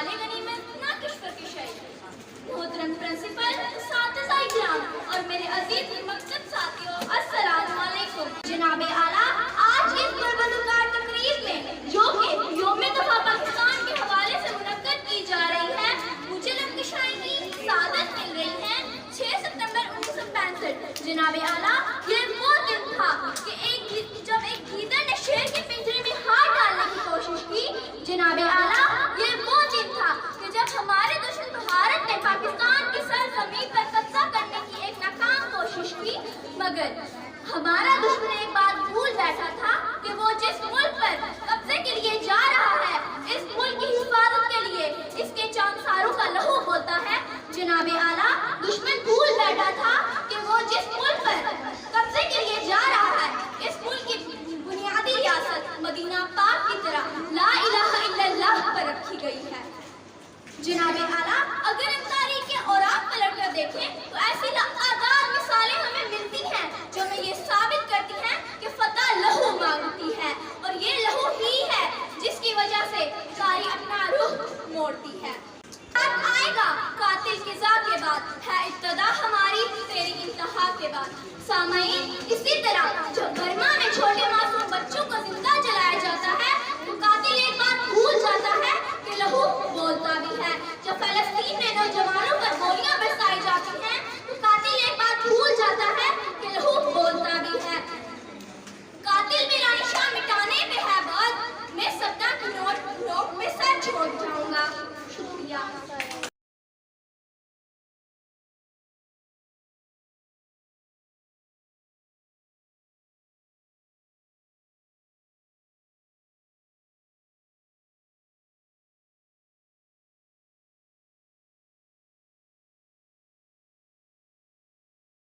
माल गनीमत ना किश्तर की शय। मोहतरम प्रिंसिपल, साथिज़ इकराम और मेरे अजीज मकतब साथियों, अस्सलाम वालेकुम। जनाब आला, आज इस पुरवकार तकरीब में जो कि यौम तोहफा पाकिस्तान के हवाले से मुनक्कद की जा रही है, मुझे लफ्ज़शाई की सादत मिल रही है। 6 सितंबर 1965 जनाब आला, ये वो दिन था कि जब एक गीदड़ ने शेर के पिंजरे में हाथ डालने की कोशिश की। जनाब आला, ये वो दिन था कि जब हमारे दुश्मन भारत ने पाकिस्तान की सरजमीन पर कब्जा करने की एक नाकाम कोशिश की, मगर हमारा दुश्मन एक बात भूल बैठा था कि वो जिस मुल्क पर कब्जे के लिए जा रहा है, इस मुल्क की हिफाजत के लिए इसके चांसारों का लहू बोलता है। जनाब आला, दुश्मन भूल बैठा था कि वो जिस मुल्क पर कब्जे के लिए जा रहा है, इस मुल्क की बुनियादी रियासत मदीना पाक की तरह ला इलाहा इल्लल्लाह पर रखी गई है। जनाब आला, अगर इन तारीख के औराक पलट कर देखें तो ऐसी आदाद मिसालें हमें मिलती हैं जो हमें ये साबित करती हैं कि फतह लहू मांगती है, और ये लहू ही है जिसकी वजह से कारी अपना रुख मोड़ती है। आएगा कातिल की ज़ात के बाद है इब्तदा हमारी तेरी इंतहा के बाद। सामईन, इसी तरह जब बर्मा में छोटे मासूम बच्चों को जिंदा जलाया जाता है तो कातिल एक बात भूल जाता है कि लहू बोलता भी है। जब फलस्तीन में नौजवानों पर गोलियां बरसाई जाती हैं